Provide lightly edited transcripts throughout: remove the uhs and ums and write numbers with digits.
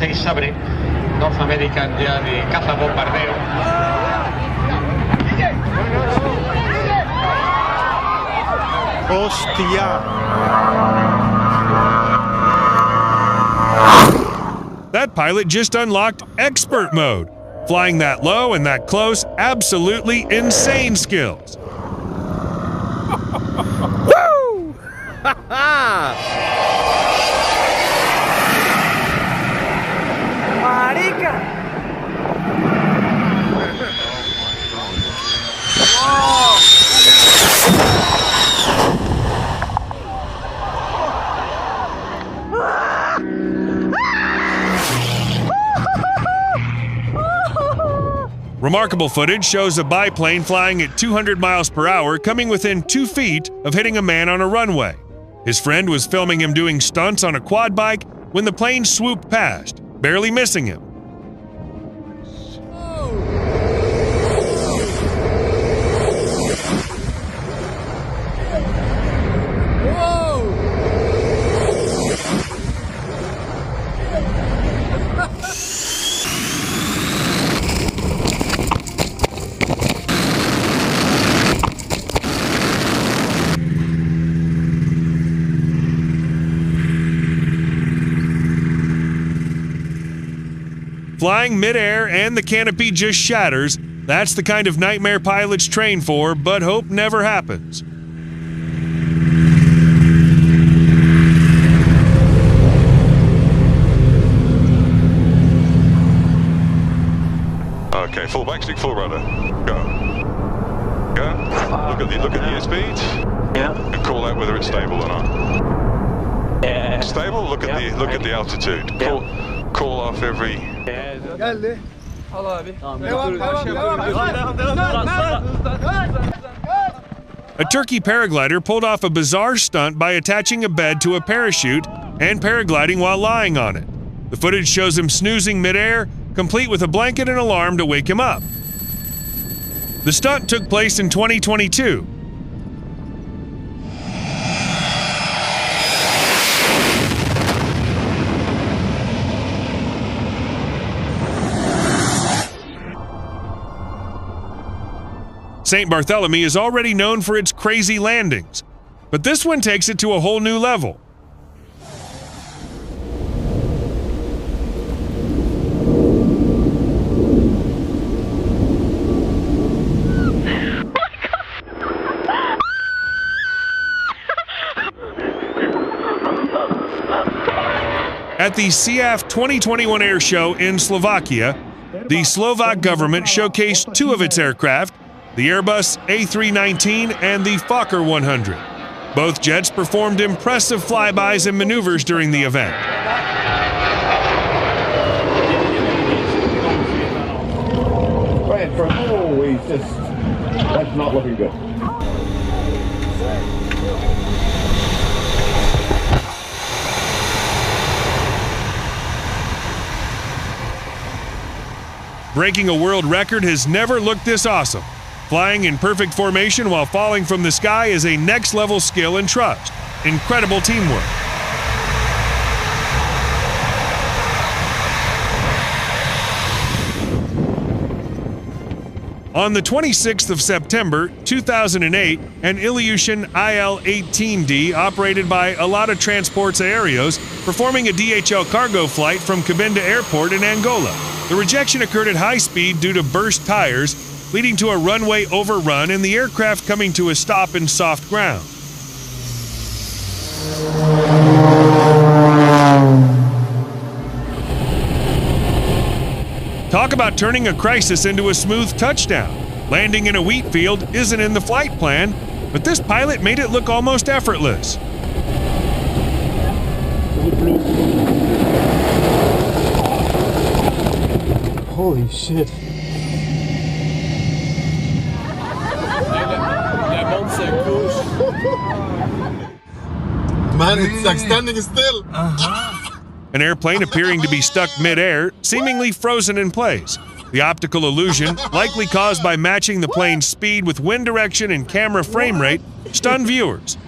6 Sabre, North American ya de caza bombardeo. ¡Hostia! That pilot just unlocked expert mode. Flying that low and that close, absolutely insane skills. Woo! Marica. Remarkable footage shows a biplane flying at 200 miles per hour coming within 2 feet of hitting a man on a runway. His friend was filming him doing stunts on a quad bike when the plane swooped past, barely missing him. Flying midair and the canopy just shatters. That's the kind of nightmare pilots train for, but hope never happens. Okay, full back stick, full rudder. Go. Go. Look at the airspeed. Yeah. And call out whether it's stable or not. Yeah. Stable. Look at the altitude. Call off every. A turkey paraglider pulled off a bizarre stunt by attaching a bed to a parachute and paragliding while lying on it. The footage shows him snoozing midair, complete with a blanket and alarm to wake him up. The stunt took place in 2022. St. Barthélemy is already known for its crazy landings, but this one takes it to a whole new level. At the CIAF 2021 Air Show in Slovakia, the Slovak government showcased 2 of its aircraft, the Airbus A319 and the Fokker 100. Both jets performed impressive flybys and maneuvers during the event. That's not looking good. Breaking a world record has never looked this awesome. Flying in perfect formation while falling from the sky is a next-level skill and trust. Incredible teamwork. On the 26th of September, 2008, an Ilyushin IL-18D operated by Alata Transportes Aéreos performing a DHL cargo flight from Cabinda Airport in Angola. The rejection occurred at high speed due to burst tires, leading to a runway overrun and the aircraft coming to a stop in soft ground. Talk about turning a crisis into a smooth touchdown. Landing in a wheat field isn't in the flight plan, but this pilot made it look almost effortless. Holy shit. Man, it's like standing still. An airplane appearing to be stuck mid-air, seemingly frozen in place. The optical illusion, likely caused by matching the plane's speed with wind direction and camera frame rate, stunned viewers.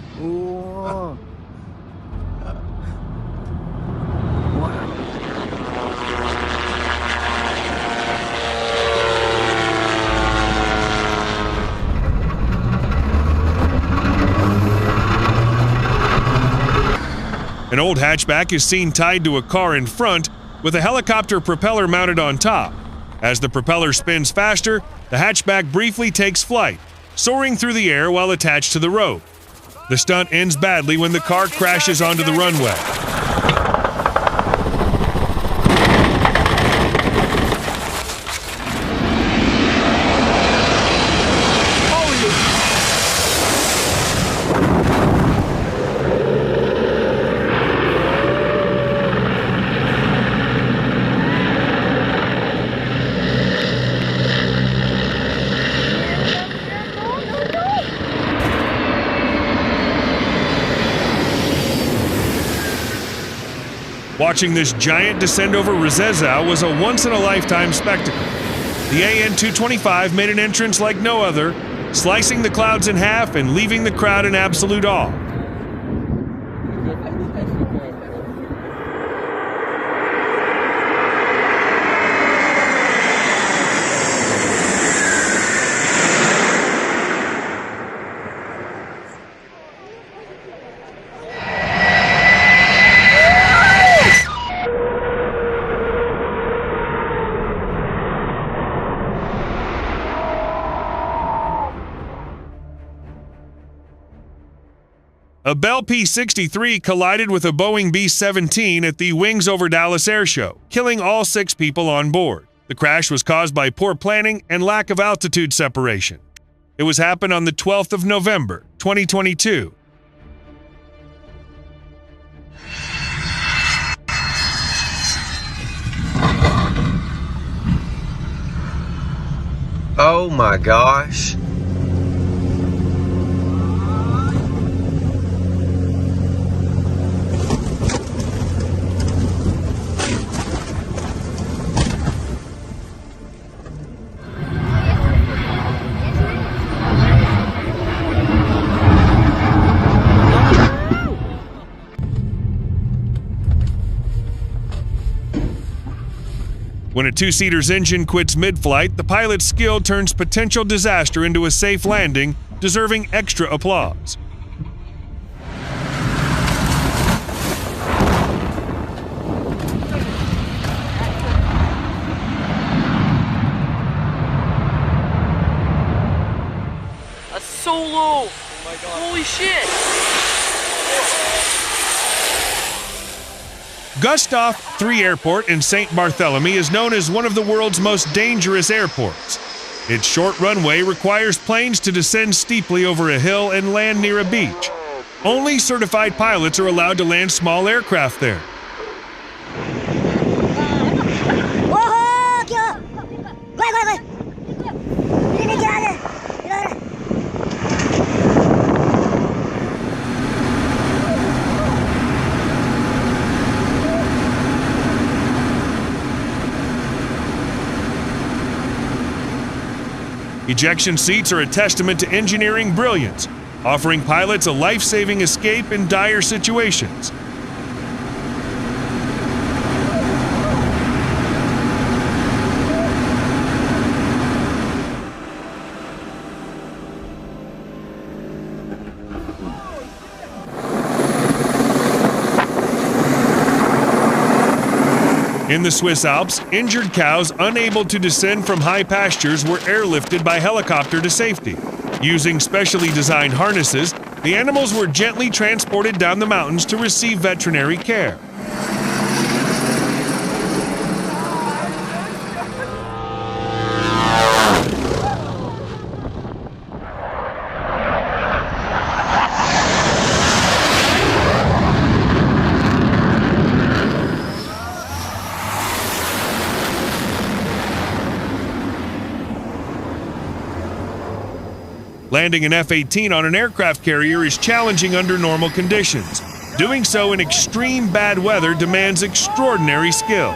An old hatchback is seen tied to a car in front with a helicopter propeller mounted on top. As the propeller spins faster, the hatchback briefly takes flight, soaring through the air while attached to the rope. The stunt ends badly when the car crashes onto the runway. Watching this giant descend over Rzeszów was a once-in-a-lifetime spectacle. The AN-225 made an entrance like no other, slicing the clouds in half and leaving the crowd in absolute awe. A Bell P-63 collided with a Boeing B-17 at the Wings Over Dallas Air Show, killing all 6 people on board. The crash was caused by poor planning and lack of altitude separation. It was happened on the 12th of November, 2022. Oh my gosh. When a two-seater's engine quits mid-flight, the pilot's skill turns potential disaster into a safe landing, deserving extra applause. A solo! Oh my God. Holy shit! Gustav III Airport in St. Barthélemy is known as one of the world's most dangerous airports. Its short runway requires planes to descend steeply over a hill and land near a beach. Only certified pilots are allowed to land small aircraft there. Ejection seats are a testament to engineering brilliance, offering pilots a life-saving escape in dire situations. In the Swiss Alps, injured cows unable to descend from high pastures were airlifted by helicopter to safety. Using specially designed harnesses, the animals were gently transported down the mountains to receive veterinary care. Landing an F-18 on an aircraft carrier is challenging under normal conditions. Doing so in extreme bad weather demands extraordinary skill.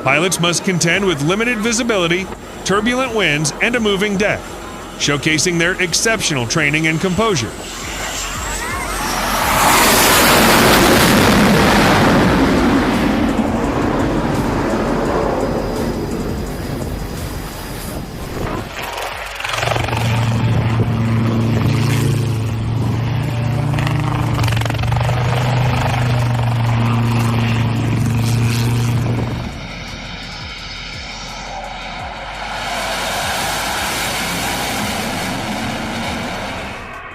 Pilots must contend with limited visibility, turbulent winds, and a moving deck, showcasing their exceptional training and composure.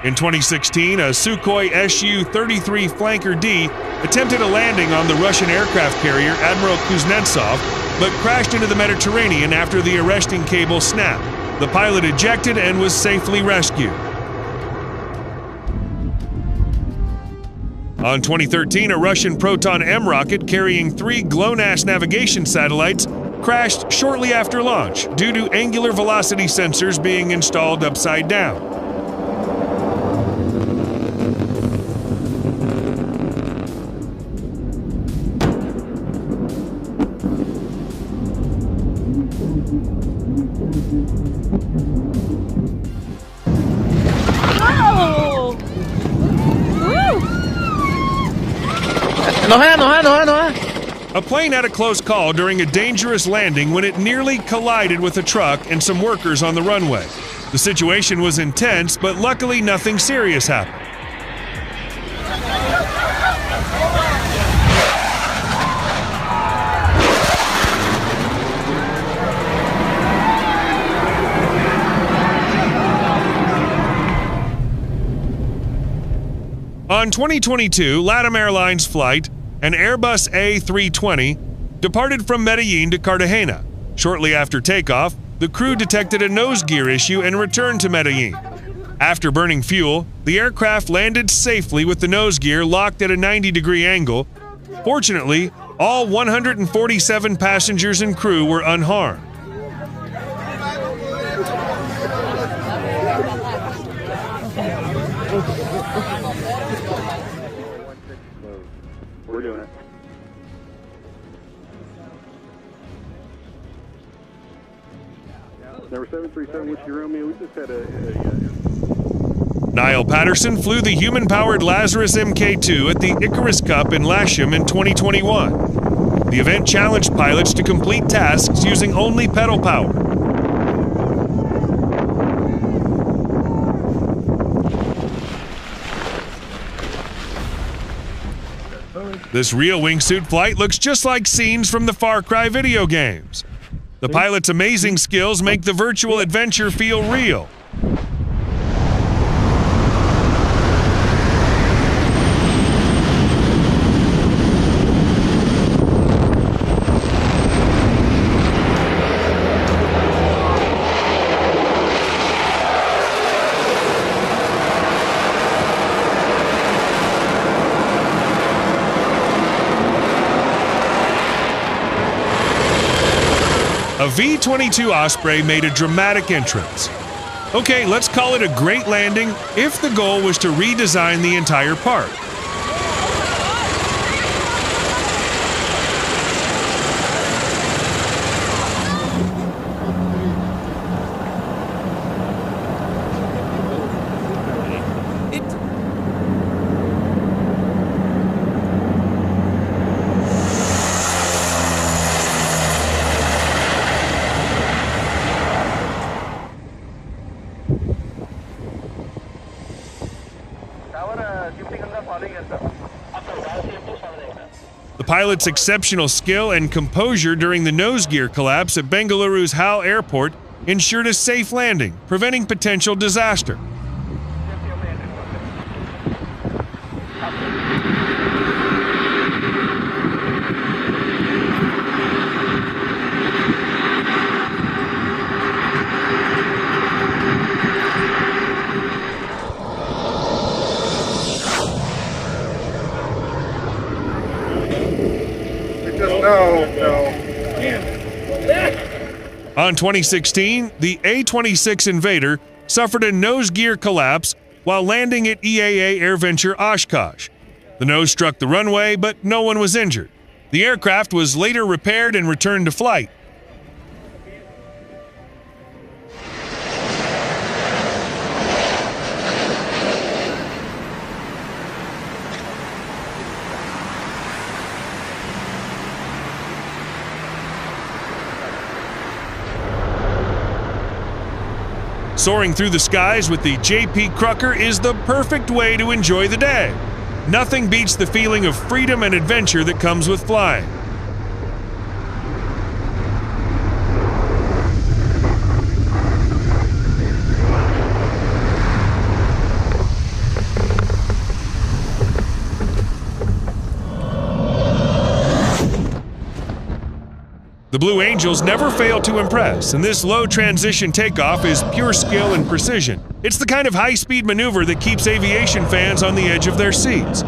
In 2016, a Sukhoi Su-33 Flanker D attempted a landing on the Russian aircraft carrier Admiral Kuznetsov, but crashed into the Mediterranean after the arresting cable snapped. The pilot ejected and was safely rescued. On 2013, a Russian Proton M rocket carrying 3 GLONASS navigation satellites crashed shortly after launch due to angular velocity sensors being installed upside down. A plane had a close call during a dangerous landing when it nearly collided with a truck and some workers on the runway. The situation was intense, but luckily nothing serious happened. On 2022 LATAM Airlines flight, an Airbus A320 departed from Medellin to Cartagena. Shortly after takeoff, the crew detected a nose gear issue and returned to Medellin. After burning fuel, the aircraft landed safely with the nose gear locked at a 90-degree angle. Fortunately, all 147 passengers and crew were unharmed. We're doing it. Number 737, Whiskey Romeo, we just had Niall Patterson flew the human-powered Lazarus Mk2 at the Icarus Cup in Lasham in 2021. The event challenged pilots to complete tasks using only pedal power. This real wingsuit flight looks just like scenes from the Far Cry video games. The pilot's amazing skills make the virtual adventure feel real. A V-22 Osprey made a dramatic entrance. Okay, let's call it a great landing if the goal was to redesign the entire park. The pilot's exceptional skill and composure during the nose gear collapse at Bengaluru's HAL Airport ensured a safe landing, preventing potential disaster. On 2016, the A-26 Invader suffered a nose gear collapse while landing at EAA AirVenture Oshkosh. The nose struck the runway, but no one was injured. The aircraft was later repaired and returned to flight. Soaring through the skies with the JP Crocker is the perfect way to enjoy the day. Nothing beats the feeling of freedom and adventure that comes with flying. The Blue Angels never fail to impress, and this low transition takeoff is pure skill and precision. It's the kind of high-speed maneuver that keeps aviation fans on the edge of their seats.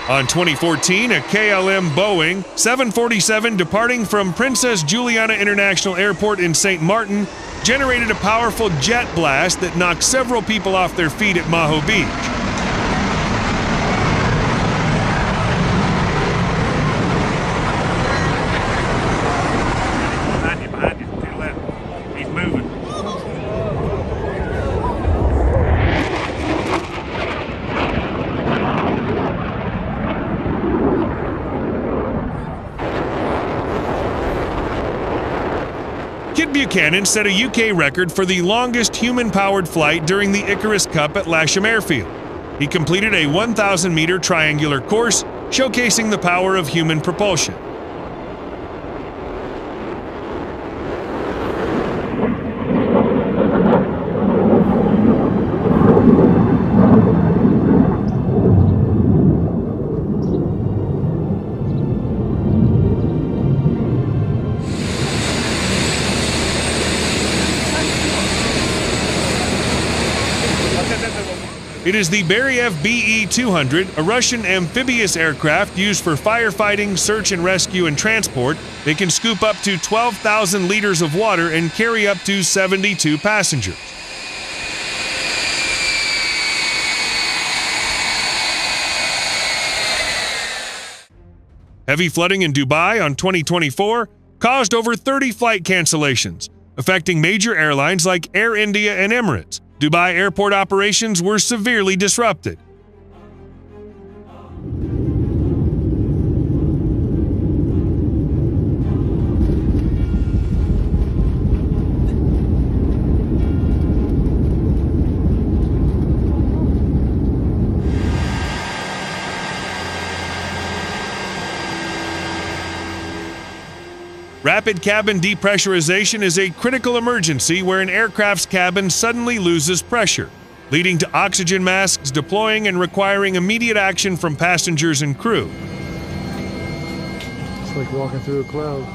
On 2014, a KLM Boeing 747 departing from Princess Juliana International Airport in St. Martin generated a powerful jet blast that knocked several people off their feet at Maho Beach. Behind you, to the left. He's moving. Kit Buchanan set a UK record for the longest human-powered flight during the Icarus Cup at Lasham Airfield. He completed a 1,000-meter triangular course, showcasing the power of human propulsion. It is the Beriev BE-200, a Russian amphibious aircraft used for firefighting, search and rescue, and transport. They can scoop up to 12,000 liters of water and carry up to 72 passengers. Heavy flooding in Dubai on 2024 caused over 30 flight cancellations, affecting major airlines like Air India and Emirates. Dubai airport operations were severely disrupted. Rapid cabin depressurization is a critical emergency where an aircraft's cabin suddenly loses pressure, leading to oxygen masks deploying and requiring immediate action from passengers and crew. It's like walking through a cloud.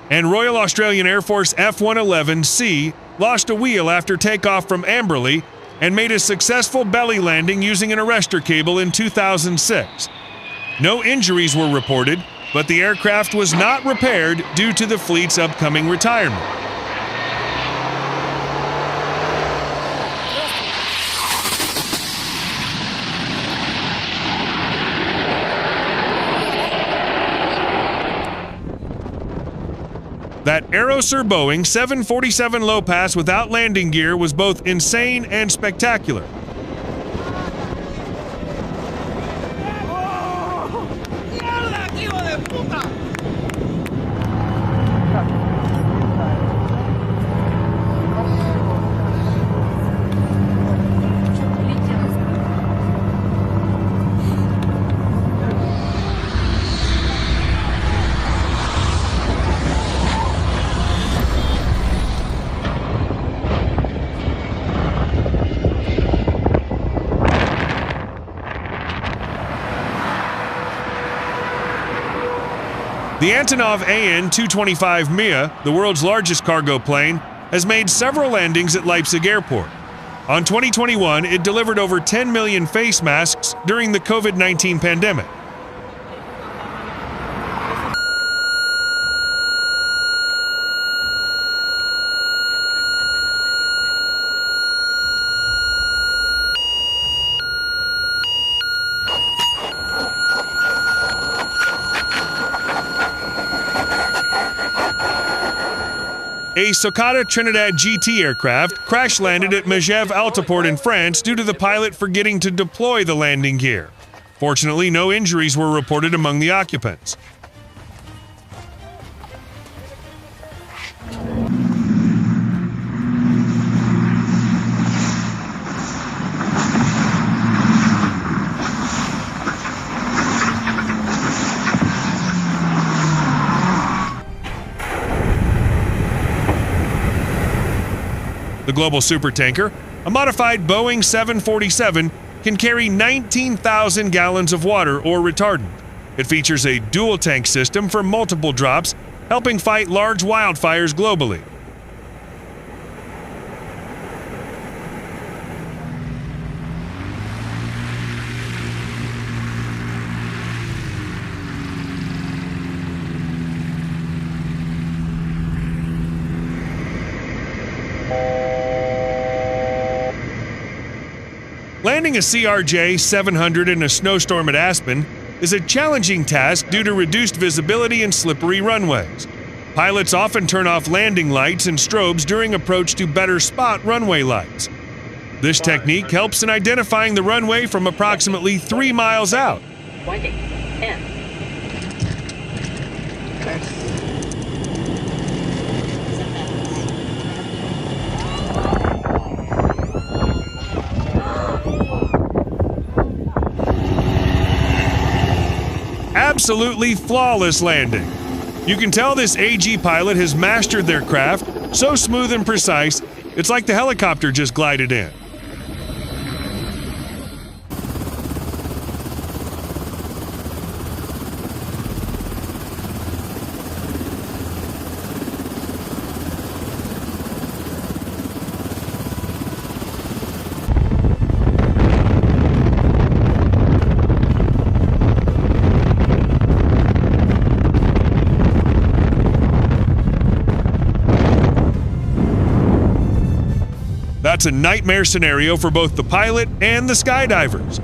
And Royal Australian Air Force F-111C lost a wheel after takeoff from Amberley and made a successful belly landing using an arrestor cable in 2006. No injuries were reported, but the aircraft was not repaired due to the fleet's upcoming retirement. That Aerosur Boeing 747 low pass without landing gear was both insane and spectacular. The Antonov AN-225 Mia, the world's largest cargo plane, has made several landings at Leipzig Airport. On 2021, it delivered over 10 million face masks during the COVID-19 pandemic. A Socata Trinidad GT aircraft crash-landed at Megève Altaport in France due to the pilot forgetting to deploy the landing gear. Fortunately, no injuries were reported among the occupants. The global supertanker, a modified Boeing 747, can carry 19,000 gallons of water or retardant. It features a dual-tank system for multiple drops, helping fight large wildfires globally. Landing a CRJ-700 in a snowstorm at Aspen is a challenging task due to reduced visibility and slippery runways. Pilots often turn off landing lights and strobes during approach to better spot runway lights. This technique helps in identifying the runway from approximately 3 miles out. 20, 10. Absolutely flawless landing. You can tell this AG pilot has mastered their craft, so smooth and precise, it's like the helicopter just glided in. That's a nightmare scenario for both the pilot and the skydivers.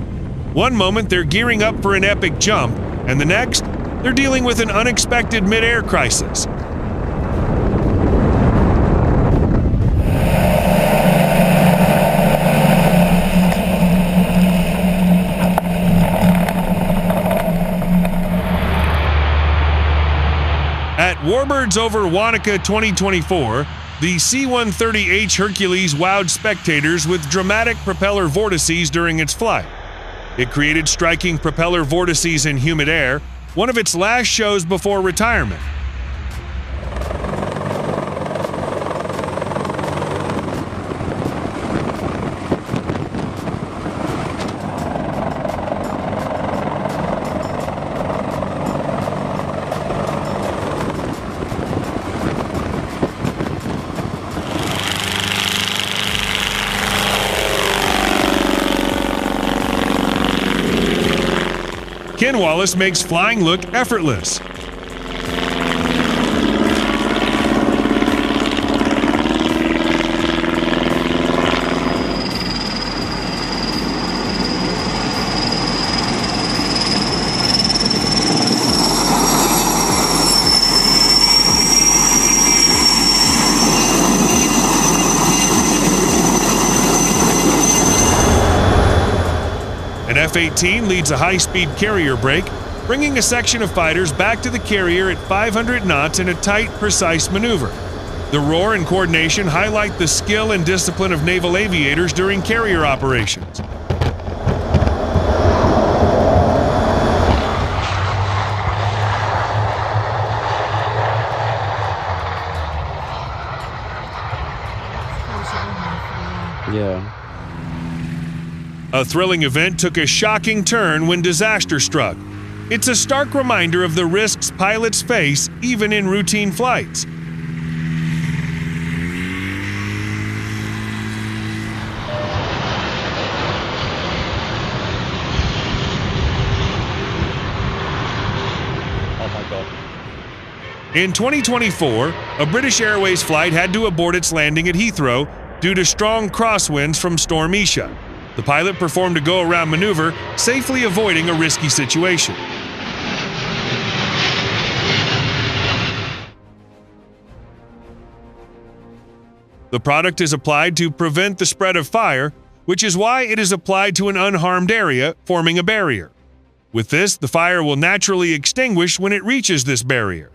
One moment they're gearing up for an epic jump, and the next, they're dealing with an unexpected mid-air crisis. At Warbirds over Wanaka 2024, the C-130H Hercules wowed spectators with dramatic propeller vortices during its flight. It created striking propeller vortices in humid air, one of its last shows before retirement. Ken Wallace makes flying look effortless. An F-18 leads a high-speed carrier break, bringing a section of fighters back to the carrier at 500 knots in a tight, precise maneuver. The roar and coordination highlight the skill and discipline of naval aviators during carrier operations. Yeah. A thrilling event took a shocking turn when disaster struck. It's a stark reminder of the risks pilots face even in routine flights. In 2024, a British Airways flight had to abort its landing at Heathrow due to strong crosswinds from Storm Isha. The pilot performed a go-around maneuver, safely avoiding a risky situation. The product is applied to prevent the spread of fire, which is why it is applied to an unharmed area, forming a barrier. With this, the fire will naturally extinguish when it reaches this barrier.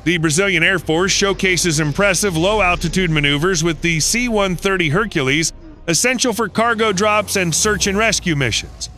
The Brazilian Air Force showcases impressive low-altitude maneuvers with the C-130 Hercules, essential for cargo drops and search and rescue missions.